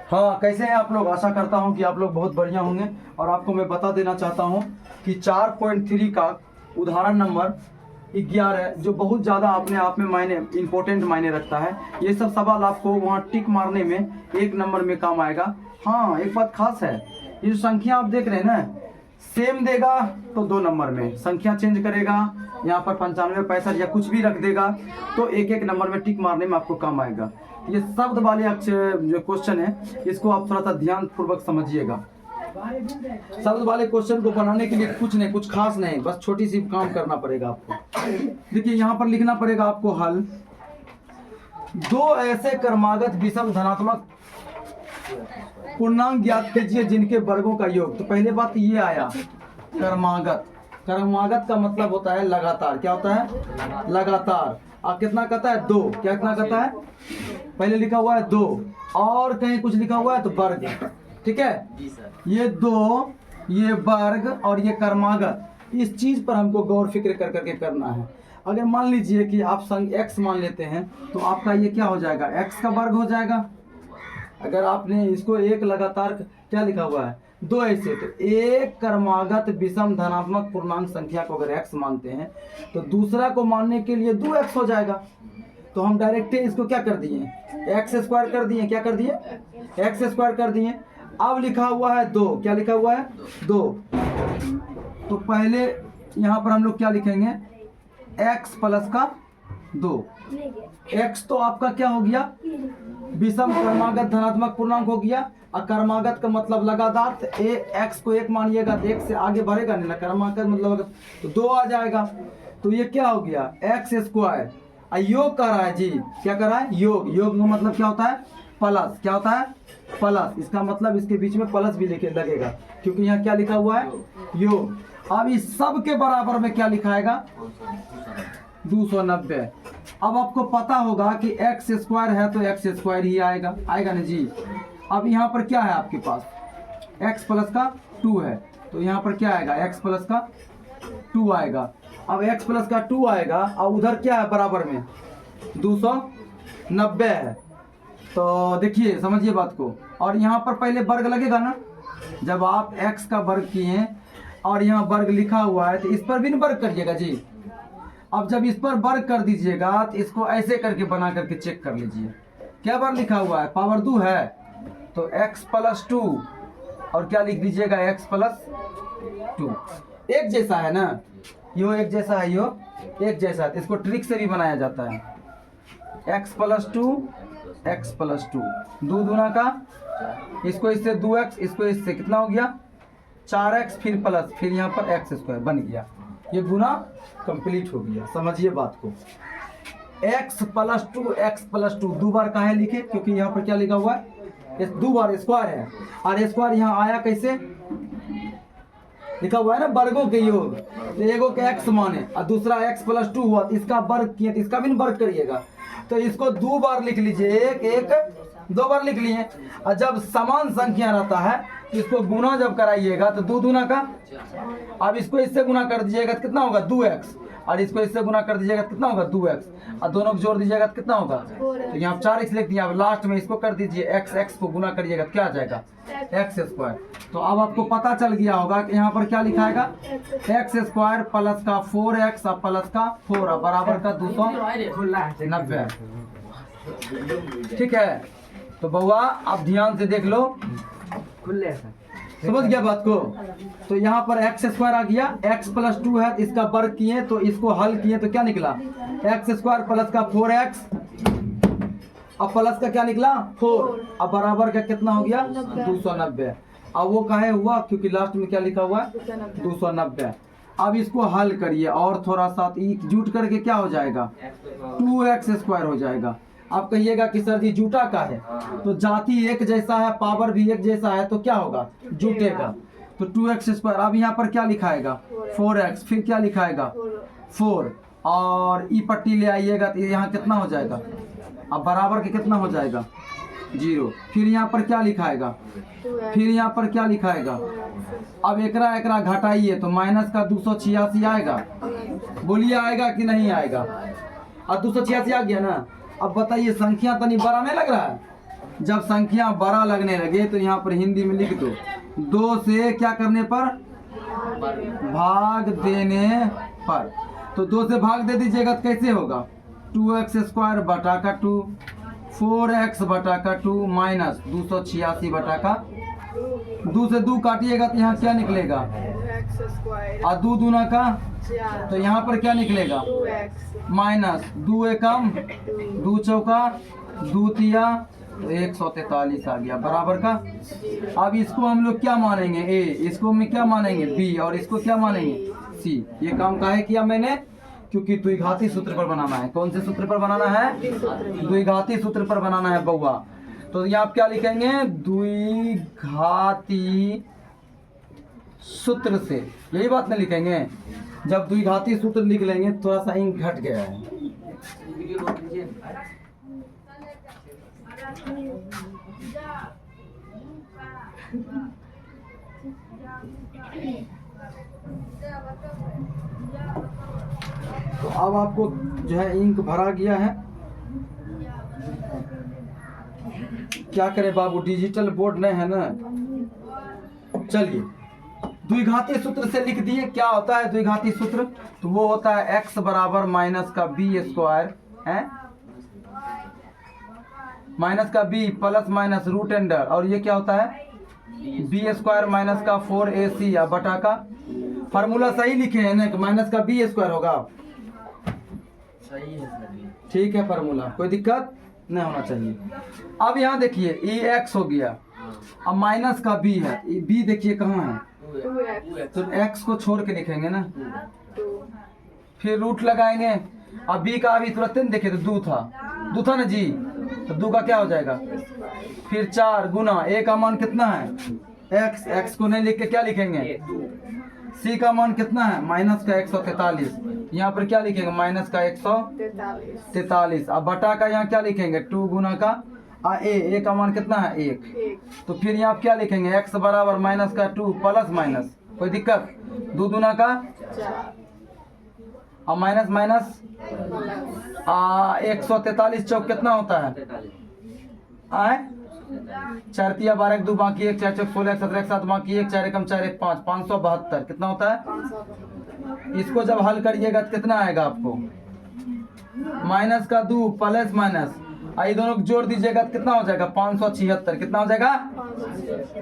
हाँ, कैसे हैं आप लोग? आशा करता हूं कि आप लोग बहुत बढ़िया होंगे। और आपको मैं बता देना चाहता हूं कि 4.3 का उदाहरण नंबर 11 जो बहुत ज़्यादा अपने आप में मायने इम्पोर्टेंट मायने रखता है। ये सब सवाल आपको वहाँ टिक मारने में 1 नंबर में काम आएगा। हाँ, एक बात खास है, ये जो संख्या आप देख रहे हैं ना, सेम देगा तो 2 नंबर में, संख्या चेंज करेगा यहाँ पर 95 65 या कुछ भी रख देगा तो 1 नंबर में टिक मारने में आपको काम आएगा। ये शब्द वाले अक्षर जो क्वेश्चन है, इसको आप थोड़ा सा ध्यान पूर्वक समझिएगा। शब्द वाले क्वेश्चन को बनाने के लिए कुछ नहीं, कुछ खास नहीं, बस छोटी सी काम करना पड़ेगा आपको। देखिए यहाँ पर लिखना पड़ेगा आपको हल। 2 ऐसे क्रमागत विषम धनात्मक पूर्णांक ज्ञात कीजिए जिनके वर्गों का योग। तो पहले बात ये आया क्रमागत। क्रमागत का मतलब होता है लगातार। क्या होता है? लगातार। और कितना कहता है? 2। क्या कितना कहता है? पहले लिखा हुआ है 2 और कहीं कुछ लिखा हुआ है तो वर्ग। ठीक है, ये 2, ये वर्ग और ये क्रमागत। इस चीज पर हमको गौर फिक्र कर करके करना है। अगर मान लीजिए कि आप संग x मान लेते हैं तो आपका ये क्या हो जाएगा? x का वर्ग हो जाएगा। अगर आपने इसको एक लगातार क्या लिखा हुआ है 2 ऐसे, तो एक क्रमागत विषम धनात्मक पूर्णांक संख्या को अगर x मानते हैं तो दूसरा को मानने के लिए 2x हो जाएगा। तो हम डायरेक्ट इसको क्या कर दिए? x स्क्वायर कर दिए। क्या कर दिए? x स्क्वायर कर दिए। अब लिखा हुआ है 2। क्या लिखा हुआ है? 2। तो पहले यहाँ पर हम लोग क्या लिखेंगे? x प्लस का 2। x तो आपका क्या हो गया? विषम क्रमागत धनात्मक पूर्णांक हो गया। और क्रमागत का मतलब लगातार, तो x को 1 मानिएगा तो 1 से आगे बढ़ेगा नहीं ना, क्रमागत मतलब तो 2 आ जाएगा। तो ये क्या हो गया? x square. योग कर रहा है जी, क्या कर रहा है? योग। योग का मतलब क्या होता है? प्लस। क्या होता है? प्लस। इसका मतलब इसके बीच में प्लस भी लिखे लगेगा क्योंकि यहाँ क्या लिखा हुआ है? योग। अब इस सब के बराबर में क्या लिखाएगा? 290। अब आपको पता होगा कि x स्क्वायर है तो x स्क्वायर ही आएगा। आएगा ना जी? अब यहाँ पर क्या है आपके पास? x प्लस का 2 है तो यहाँ पर क्या आएगा? x प्लस का 2 आएगा। अब x प्लस का 2 आएगा और उधर क्या है बराबर में? 290 है। तो देखिए, समझिए बात को। और यहाँ पर पहले वर्ग लगेगा ना, जब आप x का वर्ग किए और यहाँ वर्ग लिखा हुआ है तो इस पर भी वर्ग करिएगा जी। अब जब इस पर वर्ग कर दीजिएगा तो इसको ऐसे करके बना करके चेक कर लीजिए। क्या वर्ग लिखा हुआ है? पावर 2 है तो x प्लस 2 और क्या लिख दीजिएगा? x plus 2। एक जैसा है ना, यो एक जैसा है, यो एक जैसा है। इसको ट्रिक से भी बनाया जाता है। x प्लस 2, x प्लस 2, 2 दूना का, इसको इससे 2x, इसको इससे कितना हो गया? 4x, फिर प्लस, फिर यहाँ पर x स्क्वायर बन गया। ये गुना कंप्लीट हो गया। समझिए बात को। x प्लस 2, x प्लस 2 दो बार काहे लिखे? क्योंकि यहाँ पर क्या लिखा हुआ है? 2 बार स्क्वायर है और स्क्वायर यहाँ आया कैसे? लिखा हुआ है ना वर्गों के योग। तो एगो के x माने और दूसरा x प्लस 2 हुआ तो इसका वर्ग किए तो इसका भी वर्ग करिएगा। तो इसको 2 बार लिख लीजिए। एक 2 बार लिख लिए। और जब समान संख्या रहता है तो इसको गुना जब कराइएगा तो 2 दूना का, अब इसको इससे गुना कर दीजिएगा तो कितना होगा? 2x। और इसको इससे गुना कर दीजिएगा तो कितना होगा? 2x। और दोनों को जोड़ दीजिएगा तो कितना होगा? तो यहाँ 4x लिख दिया। अब लास्ट में इसको कर दीजिए x को गुना करिएगा तो क्या आ जाएगा? x square. तो अब आपको पता चल गया होगा कि यहाँ पर क्या लिखाएगा? x स्क्वायर प्लस का 4x और प्लस का 4 बराबर का 290। ठीक है, तो बउआ आप ध्यान से देख लो। समझ गया बात को? तो यहाँ पर x स्क्वायर आ गया। x प्लस 2 है, इसका वर्ग किए तो इसको हल किए तो क्या निकला? x स्क्वायर प्लस का 4x और प्लस का क्या निकला? 4। अब बराबर का कितना हो गया? 290। अब वो काहे हुआ? क्योंकि लास्ट में क्या लिखा हुआ है? 290। अब इसको हल करिए और थोड़ा सा जुट करके क्या हो जाएगा? 2x स्क्वायर हो जाएगा। आप कहिएगा कि सर जी जुटा का है, तो जाति एक जैसा है, पावर भी एक जैसा है, तो क्या होगा? जुटेगा। तो 2x स्क्वायर। अब यहाँ पर क्या लिखाएगा? 4x, फिर क्या लिखाएगा? 4 और ई पट्टी ले आइएगा तो यहाँ कितना हो जाएगा? अब बराबर के कितना हो जाएगा? 0। फिर यहाँ पर क्या लिखाएगा? फिर यहाँ पर क्या लिखाएगा? अब एकरा घटाइए तो माइनस का 286 आएगा। बोलिए आएगा कि नहीं आएगा? और 286 आ गया ना। अब बताइए संख्या तनी बड़ा नहीं लग रहा है? जब संख्या बड़ा लगने लगे तो यहाँ पर हिंदी में लिख दो, 2 से क्या करने पर, भाग देने पर। तो 2 से भाग दे दीजिएगा तो कैसे होगा, 2x² बटा का 2, 4x बटा का 2 माइनस 286 बटा का 2 से 2 काटिएगा तो यहाँ क्या निकलेगा, और 2 दूना का, तो यहाँ पर क्या निकलेगा, माइनस 2 एकम 2 चौका 2 तिया, तो 143 आ गया बराबर का। अब इसको हम लोग क्या मानेंगे, ए, इसको हम क्या मानेंगे, बी, और इसको क्या मानेंगे, सी। ये काम काहे किया मैंने, क्योंकि द्विघाती सूत्र पर बनाना है। कौन से सूत्र पर बनाना है, द्विघाती सूत्र पर बनाना है बउआ। तो यहाँ आप क्या लिखेंगे, द्विघाती सूत्र से, यही बात नहीं लिखेंगे। जब द्विघाती सूत्र लिख लेंगे, थोड़ा सा इंक घट गया है। तो अब आपको जो है इंक भरा गया है। क्या करें बाबू, डिजिटल बोर्ड नहीं है ना। चलिए द्विघाती सूत्र से लिख दिए। क्या होता है द्विघाती सूत्र, तो वो होता है x बराबर माइनस का b² है, माइनस का b plus minus root under, और ये क्या होता है b² माइनस का 4ac या बटा का। फार्मूला सही लिखे हैं ना, माइनस का b² होगा, सही है सर। ठीक है फार्मूला, कोई दिक्कत नहीं होना चाहिए। अब यहाँ देखिए ये x हो गया, अब माइनस का b है, b देखिए कहाँ है, तो x को छोड़ के लिखेंगे ना, फिर रूट लगाएंगे। अब b का अभी तुरंत देखिए तो 2 था ना जी, तो 2 का क्या हो जाएगा, फिर 4 गुना a का मान कितना है x को नहीं लिख के क्या लिखेंगे, c का मान कितना है माइनस का 143, यहाँ पर क्या लिखेंगे माइनस का 143। अब बटा का यहाँ क्या लिखेंगे 2 गुना का a का मान कितना है 1, तो फिर यहाँ क्या लिखेंगे x बराबर माइनस का 2 प्लस माइनस, कोई दिक्कत, 2 दूना का, अब माइनस माइनस 143 चौक कितना होता है, आए 4 तिया 12 2 बाकी 1 4 चौक 16 17 7 बाकी 1 4 एकम 4 1 5 572 कितना होता है। इसको जब हल करिएगा तो कितना आएगा आपको, माइनस का 2 प्लस माइनस, आई दोनों को जोड़ दीजिएगा तो कितना हो जाएगा 576, कितना हो जाएगा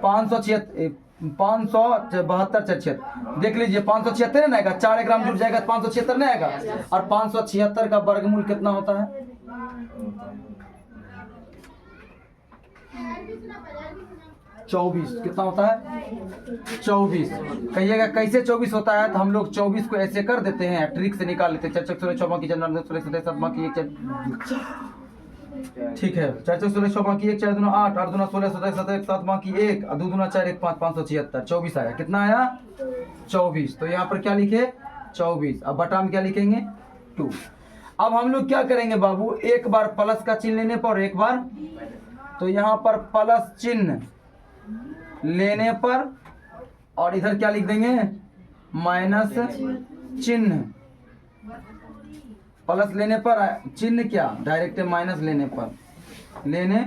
576, 572 देख लीजिए 576 नहीं आएगा, 4 ग्राम जुड़ जाएगा 576 नहीं आएगा, और 576 का वर्गमूल कितना होता है, 24 कितना होता है 24। कहिएगा कैसे 24 होता है, तो हम लोग 24 को ऐसे कर देते हैं, ट्रिक से निकाल लेते हैं, 4 16 14 की 16 17 की 1, ठीक है 4 16 14 की 1 4 दूना 8 8 दूना 16 17 17 7 बाकी 1 2 दूना 4 1 5 576 24 आया, कितना आया 24। तो यहाँ पर क्या लिखे 24, अब बटा में क्या लिखेंगे 2। अब हम लोग क्या करेंगे बाबू, एक बार प्लस का चिन्ह लेने पर, एक बार तो यहाँ पर प्लस चिन्ह लेने पर, और इधर क्या लिख देंगे माइनस चिन्ह, प्लस लेने पर चिन्ह क्या डायरेक्ट माइनस लेने पर लेने।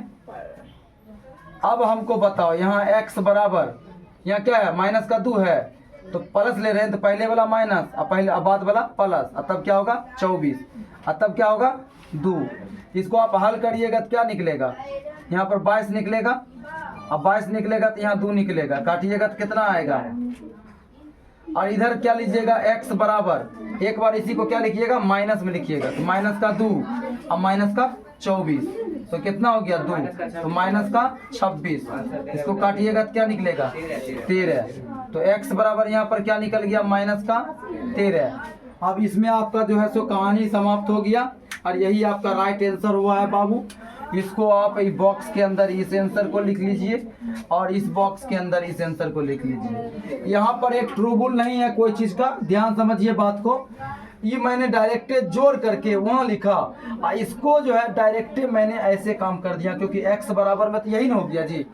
अब हमको बताओ यहाँ x बराबर, यहाँ क्या है माइनस का 2 है, तो प्लस ले रहे हैं तो पहले वाला माइनस, अब पहले अब बाद वाला प्लस, तब क्या होगा 24, तब क्या होगा 2। इसको आप हल करिएगा तो क्या निकलेगा, यहाँ पर 22 निकलेगा, अब 22 निकलेगा तो यहाँ 2 निकलेगा, काटिएगा तो कितना आएगा, और इधर क्या लीजिएगा x बराबर, एक बार इसी को क्या लिखिएगा माइनस में लिखिएगा, तो माइनस का 2 अब माइनस का 24, तो कितना हो गया 2, तो माइनस का 26, इसको काटिएगा तो क्या निकलेगा 13, तो x बराबर यहाँ पर क्या निकल गया माइनस का 13। अब इसमें आपका जो है सो कहानी समाप्त हो गया, और यही आपका राइट आंसर हुआ है बाबू। इसको आप इस बॉक्स के अंदर इस आंसर को लिख लीजिए, और इस बॉक्स के अंदर इस आंसर को लिख लीजिए। यहाँ पर एक ट्रूबुल नहीं है कोई चीज़ का, ध्यान समझिए बात को। ये मैंने डायरेक्ट जोड़ करके वहाँ लिखा, और इसको जो है डायरेक्ट मैंने ऐसे काम कर दिया, क्योंकि x बराबर में तो यही ना हो गया जी,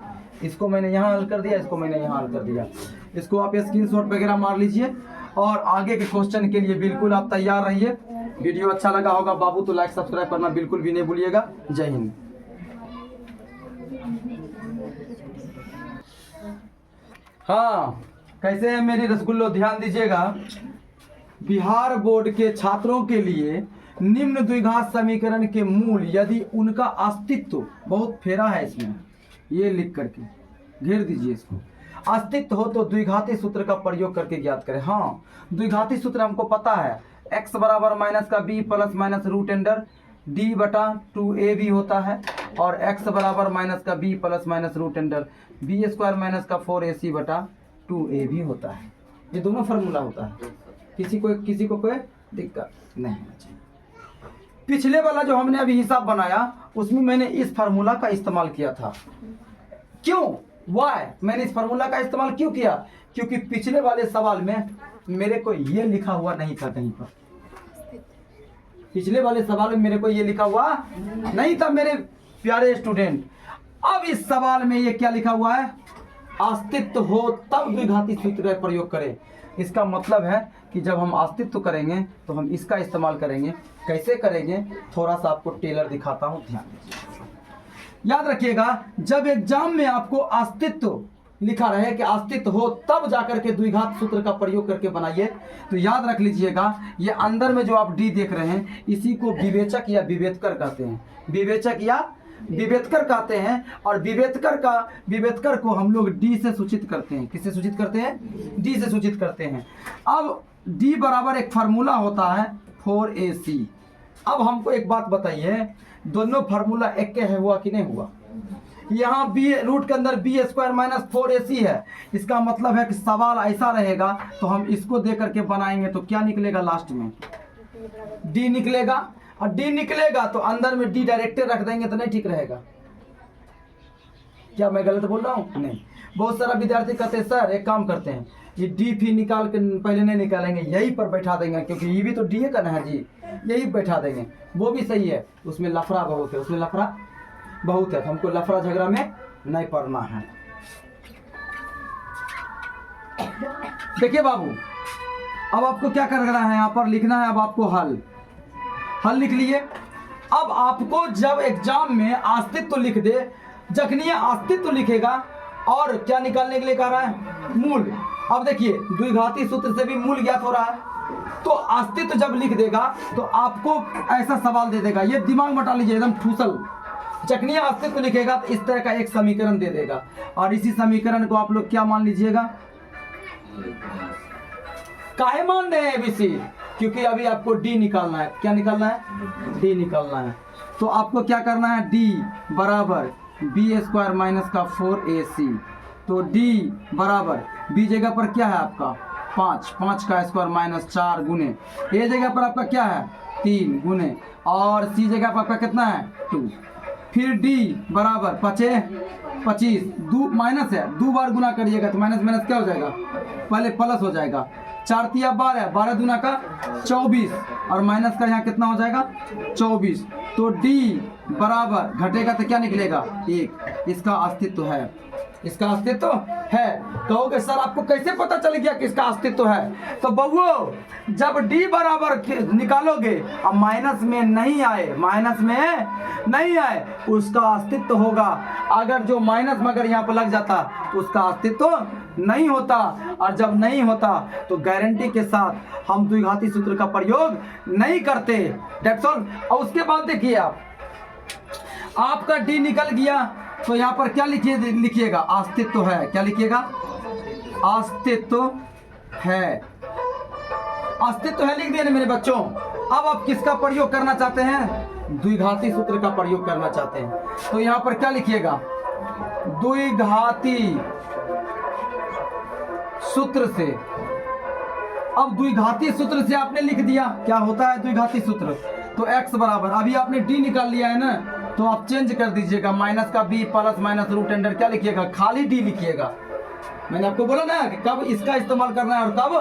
इसको मैंने यहाँ हल कर दिया, इसको मैंने यहाँ हल कर दिया। इसको आप स्क्रीनशॉट वगैरह मार लीजिए, और आगे के क्वेश्चन के लिए बिल्कुल आप तैयार रहिए। वीडियो अच्छा लगा होगा बाबू तो लाइक सब्सक्राइब करना बिल्कुल भी नहीं भूलिएगा। जय हिंद। हाँ, कैसे है मेरी रसगुल्लो, ध्यान दीजिएगा। बिहार बोर्ड के छात्रों के लिए निम्न द्विघात समीकरण के मूल यदि उनका अस्तित्व, बहुत फेरा है इसमें, ये लिख करके घेर दीजिए इसको, अस्तित्व हो तो द्विघाती सूत्र का प्रयोग करके ज्ञात करें। हाँ, द्विघाती सूत्र हमको पता है, x बराबर माइनस का b plus minus root under d बटा 2ab होता है, और x बराबर माइनस का b plus minus root under b square minus का 4ac बटा 2ab होता है। ये दोनों फार्मूला होता है, किसी को कोई दिक्कत नहीं होना चाहिए। पिछले वाला जो हमने अभी हिसाब बनाया उसमें मैंने इस फार्मूला का इस्तेमाल किया था। क्यों, वाई मैंने इस फार्मूला का इस्तेमाल क्यों किया? क्योंकि पिछले वाले सवाल में मेरे को ये लिखा हुआ नहीं था कहीं पर, पिछले वाले सवाल में मेरे को ये लिखा हुआ नहीं था मेरे प्यारे स्टूडेंट। अब इस सवाल में ये क्या लिखा हुआ है, अस्तित्व हो तब द्विघाती सूत्र का प्रयोग करें। इसका मतलब है कि जब हम अस्तित्व करेंगे तो हम इसका इस्तेमाल करेंगे। कैसे करेंगे, थोड़ा सा आपको टेलर दिखाता हूं, ध्यान दीजिए। याद रखिएगा, जब एग्जाम में आपको अस्तित्व लिखा रहे कि अस्तित्व हो तब जाकर के द्विघात सूत्र का प्रयोग करके बनाइए, तो याद रख लीजिएगा ये अंदर में जो आप डी देख रहे हैं इसी को विवेचक या विवेतकर कहते हैं। विवेचक या विवेतकर कहते हैं, और विवेतकर को हम लोग डी से सूचित करते हैं। किससे सूचित करते हैं? डी से सूचित करते हैं। अब डी बराबर एक फार्मूला होता है 4ac। अब हमको एक बात बताइए, दोनों फार्मूला एक के है, हुआ कि नहीं हुआ? यहाँ बी रूट के अंदर बी स्क्वायर माइनस 4ac है, इसका मतलब है कि सवाल ऐसा रहेगा तो हम इसको दे करके बनाएंगे तो क्या निकलेगा, लास्ट में डी निकलेगा। और डी निकलेगा तो अंदर में डी डायरेक्ट रख देंगे तो नहीं ठीक रहेगा। क्या मैं गलत बोल रहा हूँ? नहीं। बहुत सारा विद्यार्थी कहते हैं सर एक काम करते हैं, ये डी फी निकाल के पहले नहीं निकालेंगे, यहीं पर बैठा देंगे क्योंकि ये भी तो डी का ना है जी, यही बैठा देंगे। वो भी सही है, उसमें लफड़ा बहुत है, तो हमको लफड़ा झगड़ा में नहीं पड़ना है। देखिए बाबू, अब आपको क्या करना है, यहाँ पर लिखना है अब आपको हल लिख लिए। अब आपको जब एग्जाम में अस्तित्व लिख दे, जखनी अस्तित्व लिखेगा और क्या निकालने के लिए कह रहा है, मूल। अब देखिए द्विघाती सूत्र से भी मूल ज्ञात हो रहा है, तो अस्तित्व जब लिख देगा तो आपको ऐसा सवाल दे देगा, ये दिमाग में डाल लीजिए एकदम ठूसल। जखनी अस्तित्व लिखेगा तो इस तरह का एक समीकरण दे देगा, और इसी समीकरण को आप लोग क्या मान लीजिएगा, काहे मान रहे हैं एबीसी? क्योंकि अभी आपको डी निकालना है। क्या निकालना है? डी निकालना है। तो आपको क्या करना है, डी बराबर बी स्क्वायर माइनस का 4ac। तो डी बराबर बी जगह पर क्या है आपका 5 का स्क्वायर माइनस 4 गुने, ए जगह पर आपका क्या है 3 गुने, और सी जगह पर आपका कितना है 2। फिर डी बराबर 25 दो माइनस है, 2 बार गुना करिएगा तो माइनस माइनस क्या हो जाएगा, पहले प्लस हो जाएगा। 4 तिया 12 दूना का 24, और माइनस का यहाँ कितना हो जाएगा 24। तो डी बराबर घटेगा तो क्या निकलेगा 1। इसका अस्तित्व है, इसका अस्तित्व है। कहोगे सर आपको कैसे पता चल गया कि इसका अस्तित्व है? तो बबुओ, जब डी बराबर निकालोगे और माइनस में नहीं आए उसका अस्तित्व होगा। अगर जो माइनस मगर यहाँ पर लग जाता तो उसका अस्तित्व नहीं होता, और जब नहीं होता तो गारंटी के साथ हम द्विघाती सूत्र का प्रयोग नहीं करते। That's all. और उसके बाद देखिए आपका डी निकल गया तो यहाँ पर क्या लिखिएगा, अस्तित्व है। क्या लिखिएगा, अस्तित्व है लिख दिए ना मेरे बच्चों। अब आप किसका प्रयोग करना चाहते हैं, द्विघाती सूत्र का प्रयोग करना चाहते हैं, तो यहाँ पर क्या लिखिएगा, द्विघाती सूत्र से। अब द्विघाती सूत्र से आपने लिख दिया, क्या होता है द्विघाती सूत्र, तो x बराबर, अभी आपने d निकाल लिया है ना, तो आप चेंज कर दीजिएगा, माइनस का b plus minus root under क्या लिखिएगा, खाली d लिखिएगा। मैंने आपको बोला ना कि कब इसका इस्तेमाल करना है और कब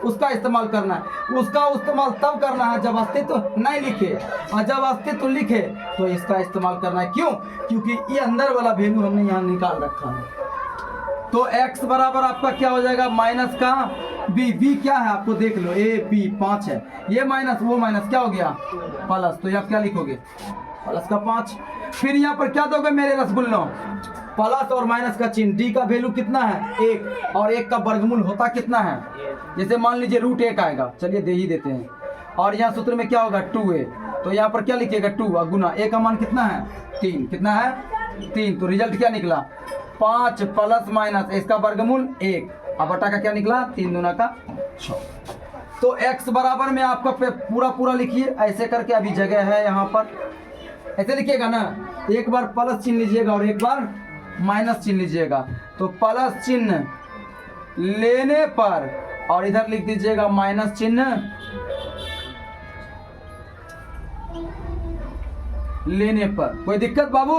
उसका इस्तेमाल करना है। उसका इस्तेमाल तब करना है जब अस्तित्व नहीं लिखे, और जब अस्तित्व लिखे तो इसका इस्तेमाल करना है। क्यों? क्योंकि ये अंदर वाला वैल्यू हमने यहाँ निकाल रखा है। तो x बराबर आपका क्या हो जाएगा, माइनस का b क्या है आपको देख लो, a b 5 है, ये माइनस वो माइनस क्या हो गया प्लस, तो आप क्या लिखोगे प्लस का 5। फिर यहाँ पर क्या दोगे मेरे रसगुल्लों, प्लस और माइनस का चिन्ह। डी का वैल्यू कितना है 1, और 1 का वर्गमूल होता कितना है, जैसे मान लीजिए √1 आएगा, चलिए दे ही देते हैं। और यहाँ सूत्र में क्या होगा 2a, तो यहाँ पर क्या लिखिएगा 2 और गुना a का मान कितना है 3, कितना है 3, तो रिजल्ट क्या निकला 5 प्लस माइनस इसका वर्गमूल 1, अब बटा का क्या निकला 3 दूना का 6। तो x बराबर में आपका पूरा लिखिए ऐसे करके, अभी जगह है यहाँ पर, ऐसे लिखिएगा ना, एक बार प्लस चिन्ह लीजिएगा और एक बार माइनस चिन्ह लीजिएगा। तो प्लस चिन्ह लेने पर और इधर लिख दीजिएगा माइनस चिन्ह लेने पर। कोई दिक्कत बाबू?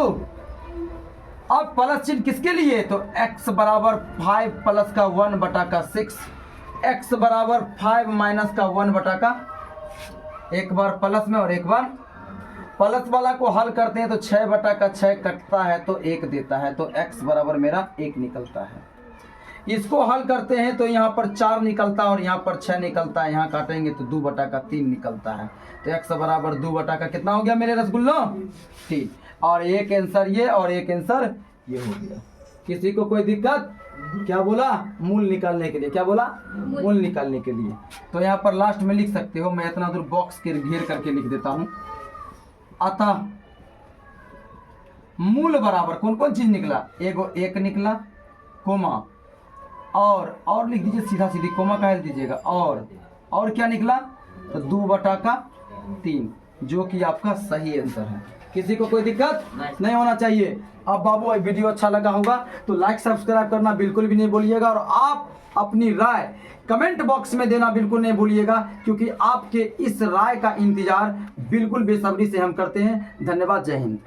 अब प्लस चिन्ह किसके लिए, तो x बराबर 5 प्लस का 1 बटा का 6, x बराबर 5 माइनस का 1 बटा का, एक बार प्लस में और एक बार प्लस वाला को हल करते हैं तो 6 बटा का 6 कटता है तो 1 देता है, तो x बराबर मेरा 1 निकलता है। इसको हल करते हैं तो यहाँ पर 4 निकलता है और यहाँ पर 6 निकलता है, यहाँ काटेंगे तो 2 बटा का 3 निकलता है, तो x बराबर 2 बटा का कितना हो गया मेरे रसगुल्लो 3। और एक आंसर ये और एक आंसर ये हो गया। किसी को कोई दिक्कत? क्या बोला? मूल निकालने के लिए। क्या बोला? मूल निकालने के लिए। तो यहाँ पर लास्ट में लिख सकते हो, मैं इतना दूर बॉक्स के घेर करके लिख देता हूँ। अतः मूल बराबर कौन कौन चीज निकला, एगो 1 निकला, कोमा और लिख दीजिए सीधा सीधी, कोमा का दीजिएगा, और क्या निकला तो 2 बटा का 3, जो कि आपका सही आंसर है। किसी को कोई दिक्कत नहीं होना चाहिए। अब बाबू वीडियो अच्छा लगा होगा तो लाइक सब्सक्राइब करना बिल्कुल भी नहीं भूलिएगा, और आप अपनी राय कमेंट बॉक्स में देना बिल्कुल नहीं भूलिएगा, क्योंकि आपके इस राय का इंतजार बिल्कुल बेसब्री से हम करते हैं। धन्यवाद, जय हिंद।